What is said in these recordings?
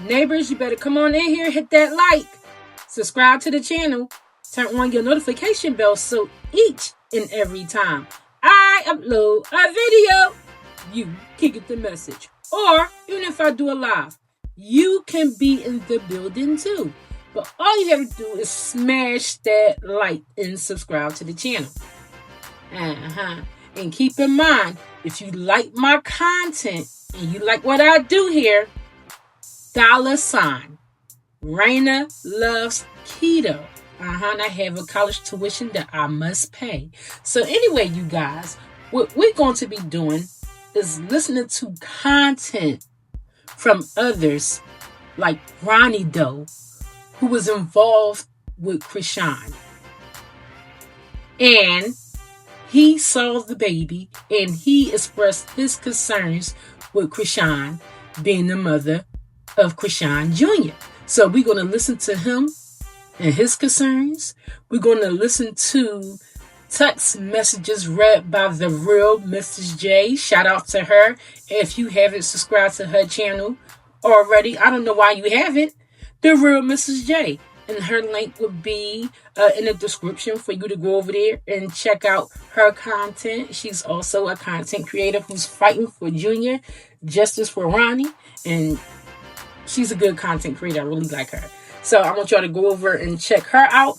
Neighbors, you better come on in here, hit that like, subscribe to the channel, turn on your notification bell so each and every time I upload a video, you can get the message. Or even if I do a live, you can be in the building too. But all you have to do is smash that like and subscribe to the channel. And keep in mind, if you like my content and you like what I do here, $, Raina loves keto. And I have a college tuition that I must pay. So anyway, you guys, what we're going to be doing is listening to content from others like Ronnie Doe, who was involved with Chrisean. And he saw the baby and he expressed his concerns with Chrisean being the mother of Chrisean Jr. So we're going to listen to him and his concerns. We're going to listen to text messages read by the real Mrs. J. Shout out to her. If you haven't subscribed to her channel already, I don't know why you haven't. The real Mrs. J. And her link would be in the description for you to go over there and check out her content. She's also a content creator who's fighting for Junior, justice for Ronnie. And she's a good content creator. I really like her. So I want y'all to go over and check her out.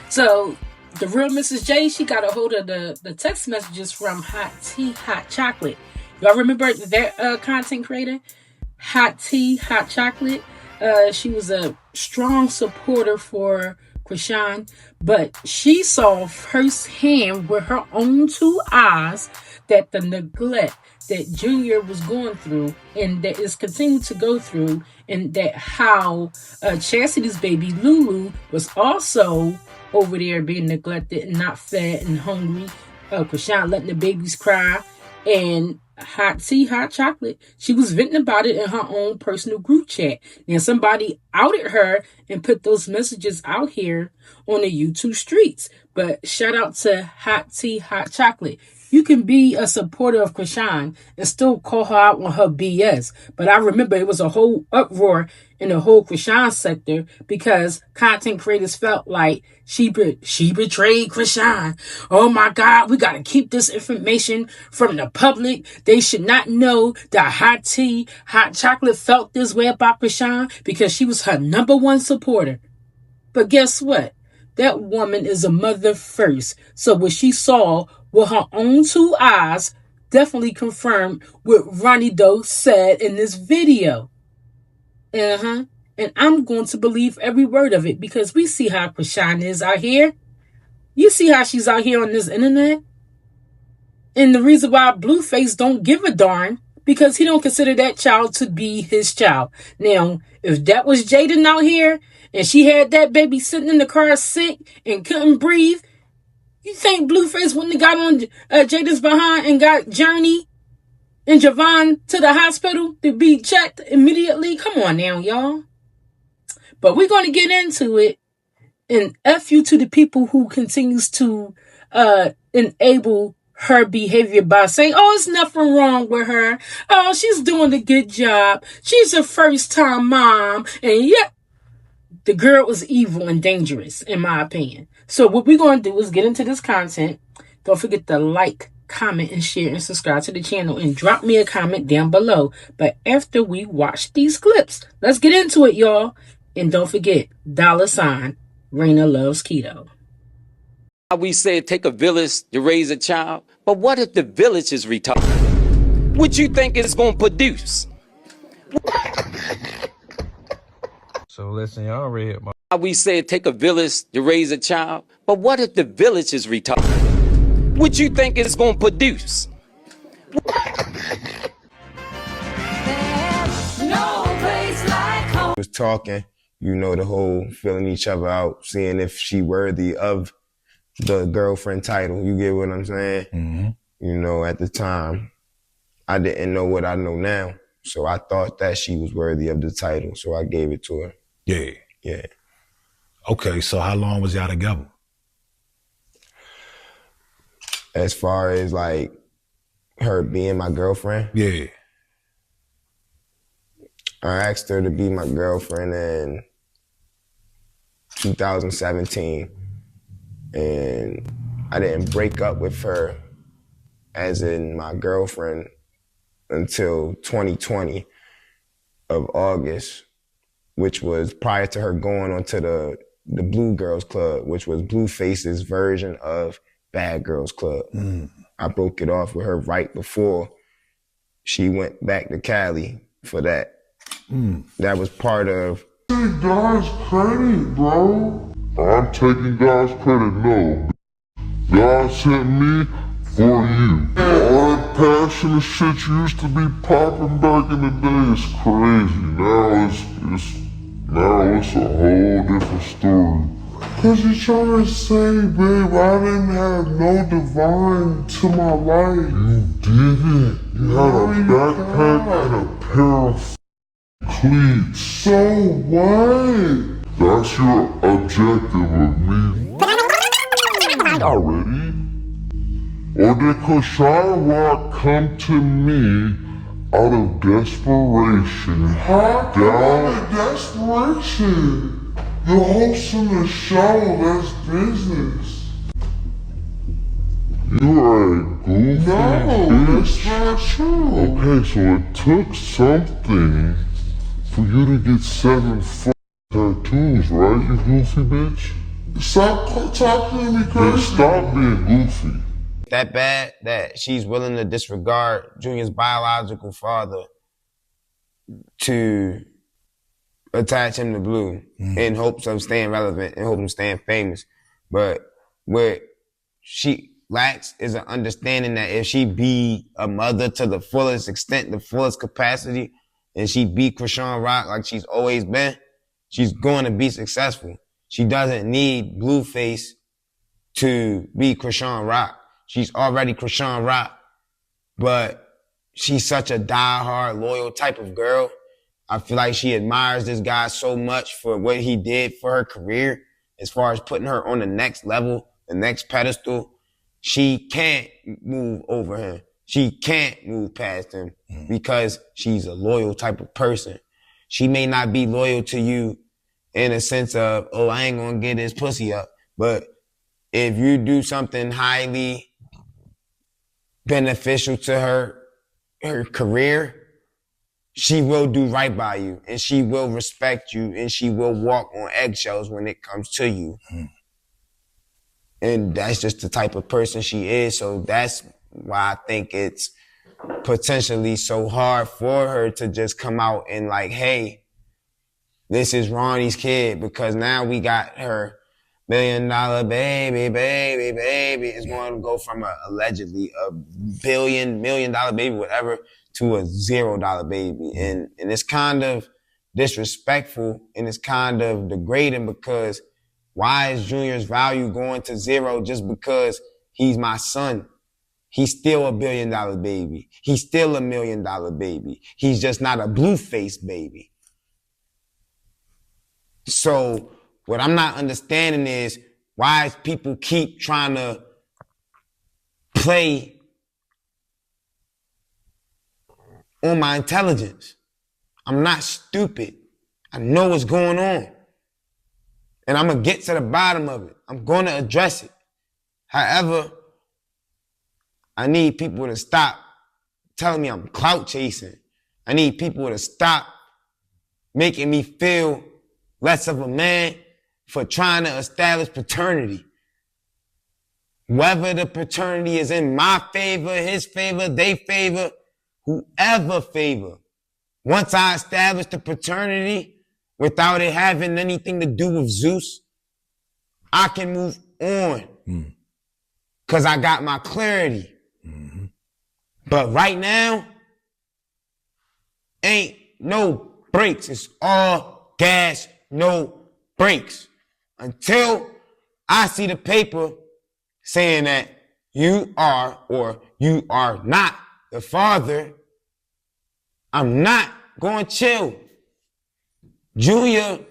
So the real Mrs. J, she got a hold of the text messages from Hot Tea, Hot Chocolate. Y'all remember that content creator? Hot Tea, Hot Chocolate. She was a strong supporter for Chrisean, but she saw firsthand with her own 2 eyes that the neglect that Junior was going through and that is continuing to go through, and that how Chastity's baby Lulu was also over there being neglected and not fed and hungry. Chrisean letting the babies cry, and Hot Tea, Hot Chocolate, she was venting about it in her own personal group chat. Now somebody outed her and put those messages out here on the YouTube streets. But shout out to Hot Tea, Hot Chocolate. You can be a supporter of Chrisean and still call her out on her BS. But I remember it was a whole uproar in the whole Chrisean sector because content creators felt like she betrayed Chrisean. Oh my God, we got to keep this information from the public. They should not know that Hot Tea, Hot Chocolate felt this way about Chrisean because she was her #1 supporter. But guess what? That woman is a mother first. So what she saw with her own 2 eyes definitely confirmed what Ronnie Doe said in this video. And I'm going to believe every word of it because we see how Chrisean is out here. You see how she's out here on this internet. And the reason why Blueface don't give a darn, because he don't consider that child to be his child. Now, if that was Jaden out here and she had that baby sitting in the car sick and couldn't breathe, you think Blueface wouldn't have got on Jaden's behind and got Journey and Javon to the hospital to be checked immediately? Come on now, y'all. But we're going to get into it. And F you to the people who continues to enable her behavior by saying, oh, it's nothing wrong with her. Oh, she's doing a good job. She's a first-time mom. And yet, the girl was evil and dangerous, in my opinion. So what we're going to do is get into this content. Don't forget to like, comment, and share, and subscribe to the channel. And drop me a comment down below. But after we watch these clips, let's get into it, y'all. And don't forget, $, Raina loves keto. We said take a village to raise a child, but what if the village is retarded? What you think it's going to produce? So listen, y'all read my... We said take a village to raise a child, but what if the village is retarded? What you think it's going to produce? No place like home. Was talking, you know, the whole feeling each other out, seeing if she worthy of the girlfriend title. You get what I'm saying? Mm-hmm. You know, at the time, I didn't know what I know now. So I thought that she was worthy of the title. So I gave it to her. Yeah. Yeah. Okay, so how long was y'all together? As far as like her being my girlfriend, Yeah. I asked her to be my girlfriend in 2017, and I didn't break up with her as in my girlfriend until 2020 of August, which was prior to her going onto the Blue Girls Club, which was Blueface's version of Bad Girls Club. I broke it off with her right before she went back to Cali for that. That was part of... Take God's credit, bro. I'm taking God's credit, no. God sent me for you. All that passionate shit you used to be popping back in the day is crazy. Now it's a whole different story. Cause you're trying to say, babe, I didn't have no divine to my life. You didn't. You had a backpack and a pair of cleats. So what? That's your objective with me. Already? Or did Chrisean Rock come to me out of desperation? How out of desperation? You're hosting a show, that's business. You are a goofy bitch. That's not true. Okay, so it took something for you to get 7 tattoos, right, you goofy bitch? Stop talking to me crazy. Then stop being goofy. That bad that she's willing to disregard Junior's biological father to attach him to Blue in hopes of staying relevant, in hopes of staying famous. But what she lacks is an understanding that if she be a mother to the fullest extent, the fullest capacity, and she be Chrisean Rock like she's always been, she's going to be successful. She doesn't need Blueface to be Chrisean Rock. She's already Chrisean Rock, but she's such a diehard, loyal type of girl. I feel like she admires this guy so much for what he did for her career, as far as putting her on the next level, the next pedestal. She can't move over him. She can't move past him because she's a loyal type of person. She may not be loyal to you in a sense of, oh, I ain't gonna get his pussy up. But if you do something highly beneficial to her career, she will do right by you, and she will respect you, and she will walk on eggshells when it comes to you. And that's just the type of person she is. So that's why I think it's potentially so hard for her to just come out and like, hey, this is Ronnie's kid, because now we got her $1 million baby. It's going to go from allegedly $1 million baby, whatever, to a $0 baby. And it's kind of disrespectful, and it's kind of degrading, because why is Junior's value going to 0 just because he's my son? He's still a $1 billion baby. He's still a $1 million baby. He's just not a Blueface baby. So what I'm not understanding is why people keep trying to play on my intelligence. I'm not stupid. I know what's going on. And I'm going to get to the bottom of it. I'm going to address it. However, I need people to stop telling me I'm clout chasing. I need people to stop making me feel less of a man for trying to establish paternity. Whether the paternity is in my favor, his favor, they favor, whoever favor. Once I establish the paternity without it having anything to do with Zeus, I can move on. Because I got my clarity. But right now, ain't no brakes. It's all gas, no brakes. Until I see the paper saying that you are or you are not the father, I'm not going to chill. Junior,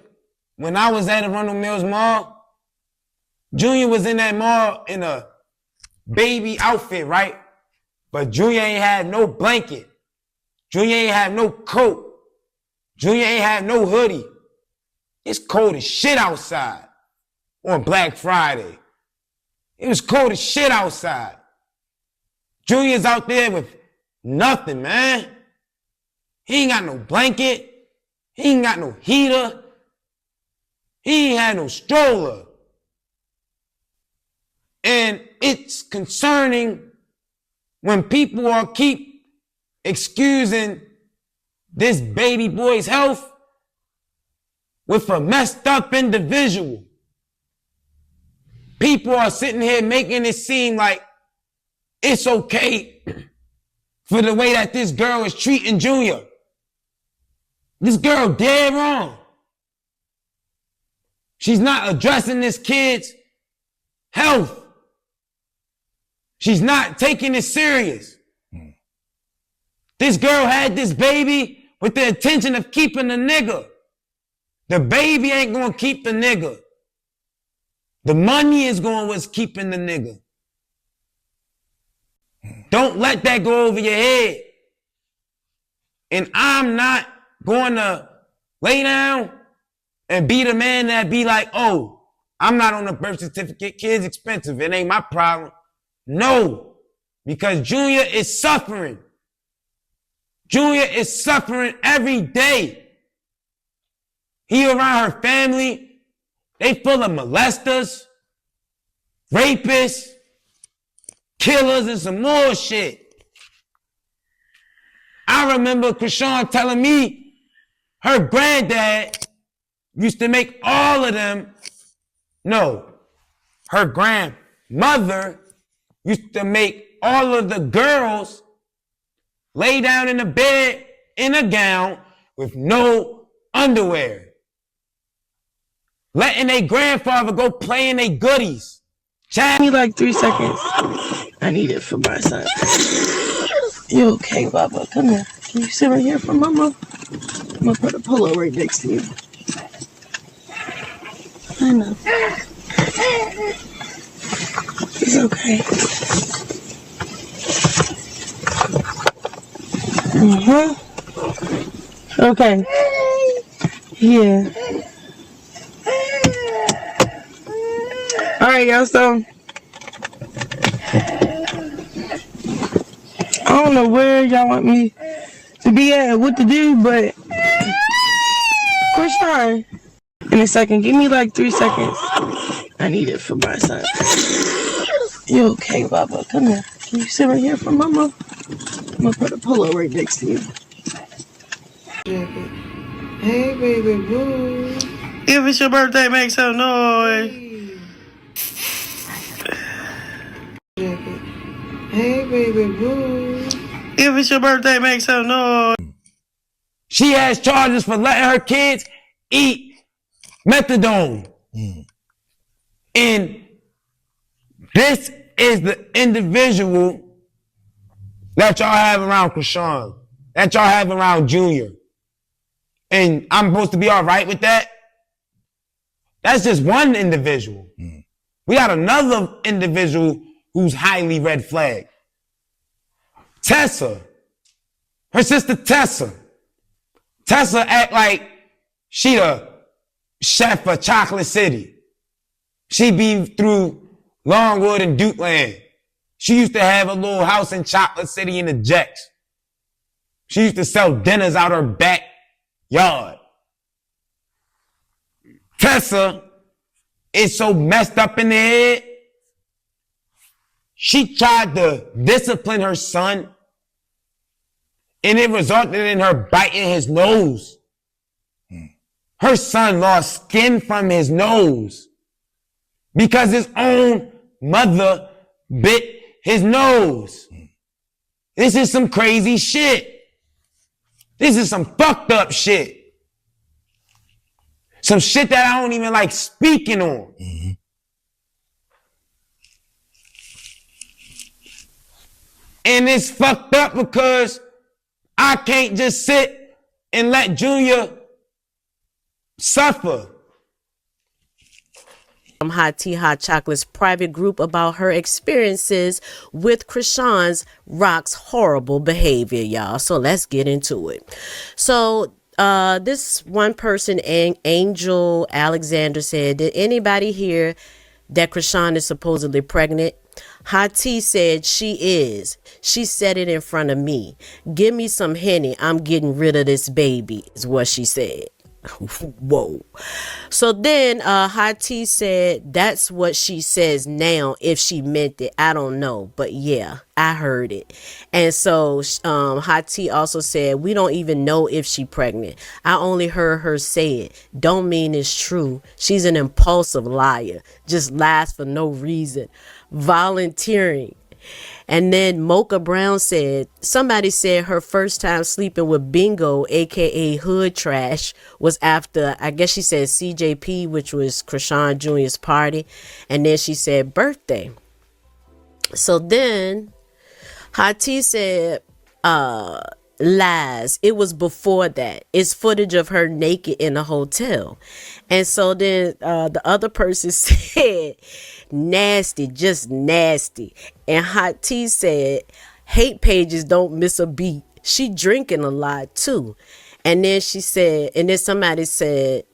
when I was at Arundel Mills Mall, Junior was in that mall in a baby outfit, right? But Junior ain't had no blanket. Junior ain't had no coat. Junior ain't have no hoodie. It's cold as shit outside on Black Friday. It was cold as shit outside. Junior's out there with nothing, man. He ain't got no blanket. He ain't got no heater. He ain't had no stroller. And it's concerning when people are keep excusing this baby boy's health with a messed up individual. People are sitting here making it seem like it's okay for the way that this girl is treating Junior. This girl dead wrong. She's not addressing this kid's health. She's not taking it serious. This girl had this baby with the intention of keeping the nigga. The baby ain't gonna keep the nigga. The money is going what's keeping the nigga. Don't let that go over your head. And I'm not going to lay down and be the man that be like, oh, I'm not on the birth certificate. Kid's expensive. It ain't my problem. No, because Junior is suffering. Junior is suffering every day. He around her family. They full of molesters, rapists, killers, and some more shit. I remember Chrisean telling me her granddad used to make all of them, no, her grandmother used to make all of the girls lay down in the bed in a gown with no underwear. Letting their grandfather go play in their goodies. Give me like 3 seconds. I need it for my son. You okay, Baba? Come here. Can you sit right here for Mama? I'm gonna put a pillow right next to you. I know. It's okay. Okay. Yeah. All right, y'all. So I don't know where y'all want me to be at, what to do, but Chrisean, in a second. Give me like 3 seconds. I need it for my son. You okay, Baba? Come here. Can you sit right here for Mama? I'm gonna put a pillow right next to you. Hey, baby boo. If it's your birthday, make some noise. Hey, baby boo. If it's your birthday, make some noise. She has charges for letting her kids eat methadone. And this is the individual that y'all have around Chrisean, that y'all have around Junior. And I'm supposed to be all right with that? That's just one individual. We got another individual who's highly red flag. Tessa. Her sister Tessa. Tessa act like she the chef of Chocolate City. She be through Longwood and Dukeland. She used to have a little house in Chocolate City in the Jacks. She used to sell dinners out her backyard. Tessa is so messed up in the head. She tried to discipline her son, and it resulted in her biting his nose. Her son lost skin from his nose because his own mother bit his nose. This is some crazy shit. This is some fucked up shit. Some shit that I don't even like speaking on. And it's fucked up because I can't just sit and let Junior suffer. Hot Tea Hot Chocolate's private group about her experiences with Chrisean's Rock's horrible behavior, y'all. So let's get into it. So This one person, Angel Alexander, said, did anybody hear that Chrisean is supposedly pregnant? Hati said she is. She said it in front of me. Give me some Henny. I'm getting rid of this baby, is what she said. Whoa. So then Hati said that's what she says now. If she meant it, I don't know, but yeah, I heard it. And so Hati also said we don't even know if she pregnant. I only heard her say it. Don't mean it's true. She's an impulsive liar, just lies for no reason. Volunteering. And then Mocha Brown said, somebody said her first time sleeping with Bingo, aka Hood Trash, was after, I guess she said CJP, which was Chrisean Jr.'s party. And then she said birthday. So then Hati said, lies. It was before that. It's footage of her naked in a hotel. And so then the other person said, nasty, just nasty. And Hot Tea said, hate pages don't miss a beat. She drinking a lot too. And then she said, and then somebody said,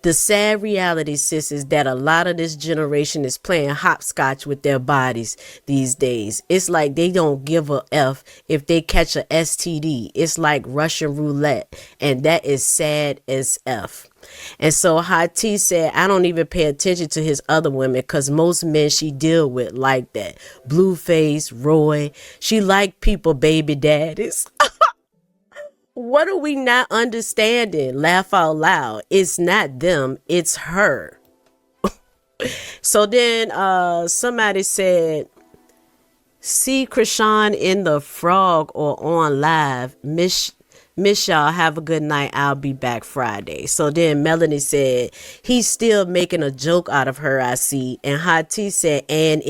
the sad reality, sis, is that a lot of this generation is playing hopscotch with their bodies these days. It's like they don't give a F if they catch a STD. It's like Russian roulette, and that is sad as F. And so Hati said, I don't even pay attention to his other women because most men she deal with like that. Blueface, Roy. She like people baby daddies. What are we not understanding? Laugh out loud. It's not them, it's her. So then somebody said, see Chrisean in the frog or on live. Miss y'all, have a good night. I'll be back Friday. So then Melanie said, he's still making a joke out of her, I see. And Hati said, and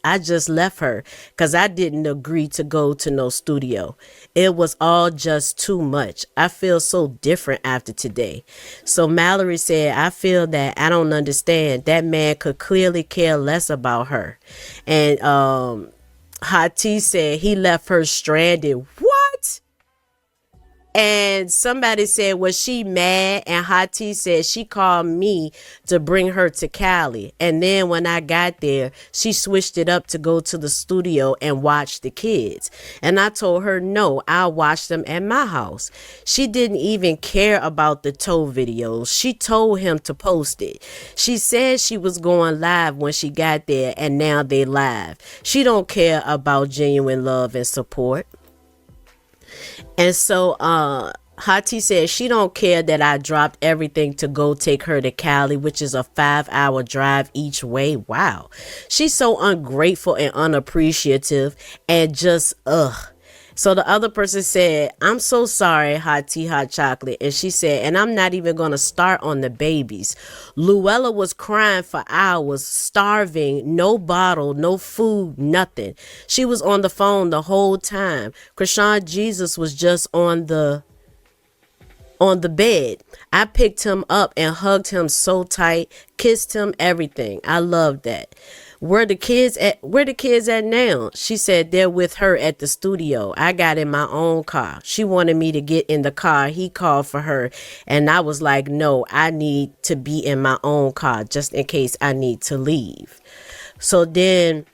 I just left her because I didn't agree to go to no studio. It was all just too much. I feel so different after today. So Mallory said, I feel that I don't understand. That man could clearly care less about her. And Hati said he left her stranded. What? And somebody said, was she mad? And Hati said she called me to bring her to Cali. And then when I got there, she switched it up to go to the studio and watch the kids. And I told her, no, I'll watch them at my house. She didn't even care about the toe videos. She told him to post it. She said she was going live when she got there, and now they live. She don't care about genuine love and support. And so Hati said she don't care that I dropped everything to go take her to Cali, which is a 5-hour drive each way. Wow. She's so ungrateful and unappreciative and just So the other person said, I'm so sorry, Hot Tea, Hot Chocolate. And she said, and I'm not even going to start on the babies. Luella was crying for hours, starving, no bottle, no food, nothing. She was on the phone the whole time. Chrisean Jesus was just on the bed. I picked him up and hugged him so tight, kissed him, everything. I loved that. Where the kids at now? She said they're with her at the studio. I got in my own car. She wanted me to get in the car. He called for her. And I was like, no, I need to be in my own car just in case I need to leave. So then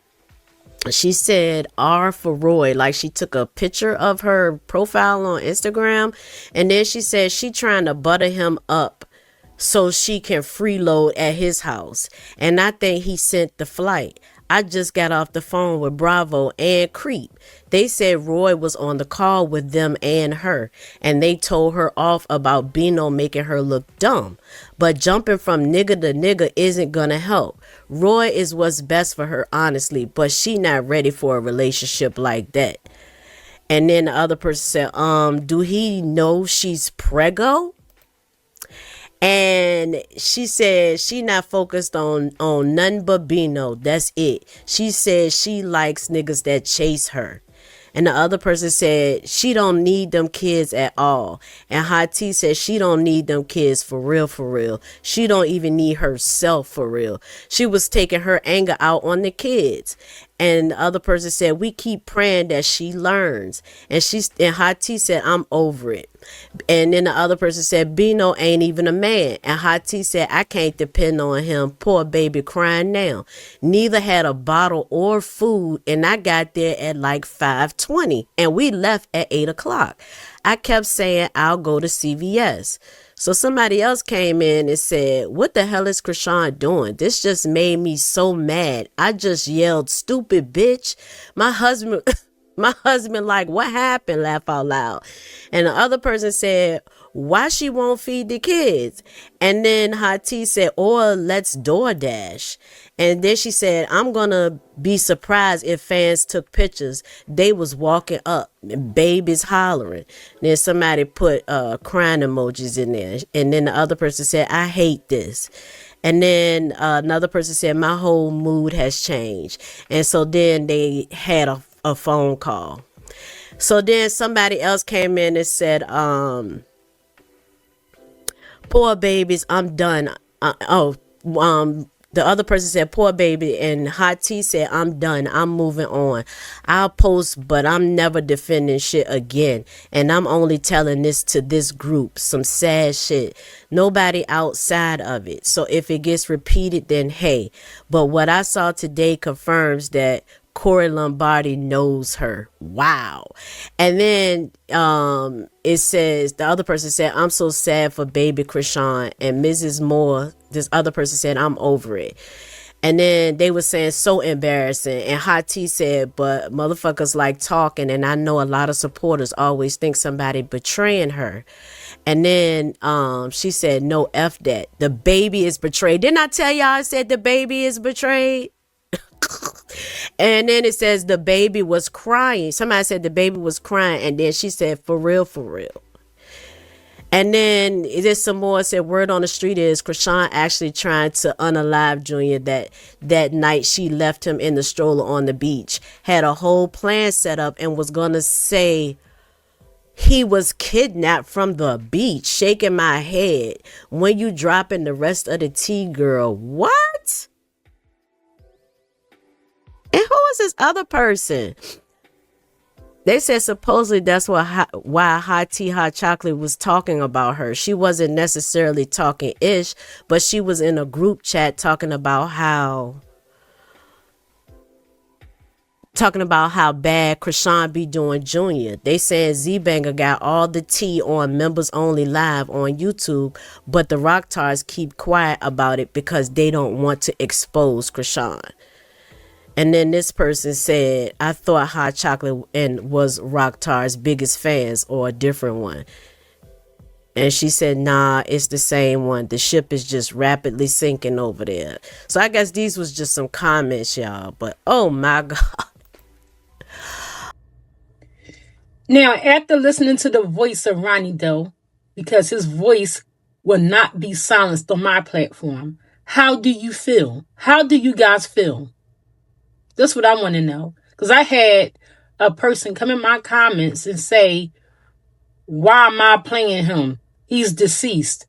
she said R for Roy, like she took a picture of her profile on Instagram. And then she said she trying to butter him up so she can freeload at his house. And I think he sent the flight. I just got off the phone with Bravo and Creep. They said Roy was on the call with them and her, and they told her off about Bino making her look dumb. But jumping from nigga to nigga isn't gonna help. Roy is what's best for her, honestly, but she not ready for a relationship like that. And then the other person said, do he know she's preggo? And she said she not focused on nothing but Bino. That's it. She said she likes niggas that chase her. And the other person said she don't need them kids at all. And Hati said she don't need them kids for real, for real. She don't even need herself for real. She was taking her anger out on the kids. And the other person said, we keep praying that she learns. And Hati said, I'm over it. And then the other person said, Bino ain't even a man. And Hati said, I can't depend on him. Poor baby crying now. Neither had a bottle or food. And I got there at like 5:20. And we left at 8 o'clock. I kept saying, I'll go to CVS. So somebody else came in and said, what the hell is Chrisean doing? This just made me so mad. I just yelled, stupid bitch. My husband like, what happened? Laugh out loud. And the other person said, why she won't feed the kids? And then Hati said, or let's DoorDash. And then she said, I'm going to be surprised if fans took pictures. They was walking up, babies hollering. Then somebody put crying emojis in there. And then the other person said, I hate this. And then another person said, my whole mood has changed. And so then they had a phone call. So then somebody else came in and said, poor babies, I'm done. The other person said, poor baby. And Hati said, I'm done. I'm moving on. I'll post, but I'm never defending shit again. And I'm only telling this to this group. Some sad shit. Nobody outside of it. So if it gets repeated, then hey. But what I saw today confirms that Corey Lombardi knows her. Wow. And then it says, the other person said, I'm so sad for baby Chrisean. And Mrs. Moore, this other person said, I'm over it. And then they were saying, so embarrassing. And Hati said, but motherfuckers like talking. And I know a lot of supporters always think somebody betraying her. And then she said, no, F that. The baby is betrayed. Didn't I tell y'all I said the baby is betrayed? And then it says the baby was crying. Somebody said the baby was crying. And then she said, for real, for real. And then there's some more. Said word on the street is Chrisean actually trying to unalive Junior that night she left him in the stroller on the beach. Had a whole plan set up and was going to say he was kidnapped from the beach. Shaking my head. When you dropping the rest of the tea, girl. What? And who is this other person? They said supposedly that's why Hot Tea Hot Chocolate was talking about her. She wasn't necessarily talking ish, but she was in a group chat talking about how bad Chrisean be doing Junior. They said Z-Banger got all the tea on Members Only Live on YouTube, but the Rocktars keep quiet about it because they don't want to expose Chrisean. And then this person said, I thought Hot Chocolate and was Rocktar's biggest fans or a different one. And she said, nah, it's the same one. The ship is just rapidly sinking over there. So I guess these was just some comments, y'all. But oh my God. Now, after listening to the voice of Ronnie Doe, because his voice will not be silenced on my platform, how do you feel? How do you guys feel? That's what I want to know. Because I had a person come in my comments and say, why am I playing him? He's deceased.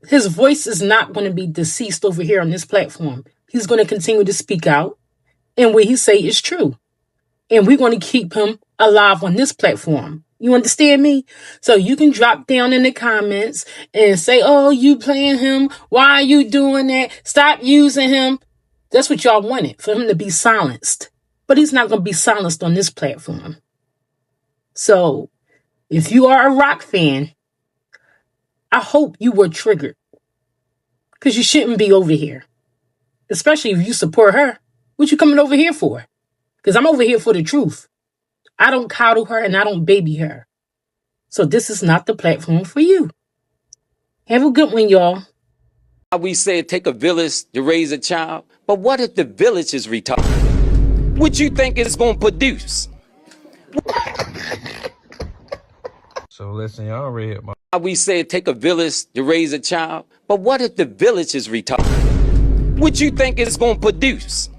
His voice is not going to be deceased over here on this platform. He's going to continue to speak out. And what he say is true. And we're going to keep him alive on this platform. You understand me? So you can drop down in the comments and say, oh, you playing him? Why are you doing that? Stop using him. That's what y'all wanted, for him to be silenced. But he's not going to be silenced on this platform. So, if you are a rock fan, I hope you were triggered. Because you shouldn't be over here. Especially if you support her. What you coming over here for? Because I'm over here for the truth. I don't coddle her and I don't baby her. So this is not the platform for you. Have a good one, y'all. We say it take a village to raise a child, but what if the village is retarded? What you think it's going to produce? So listen, y'all read my... We say it take a village to raise a child, but what if the village is retarded? What you think it's going to produce?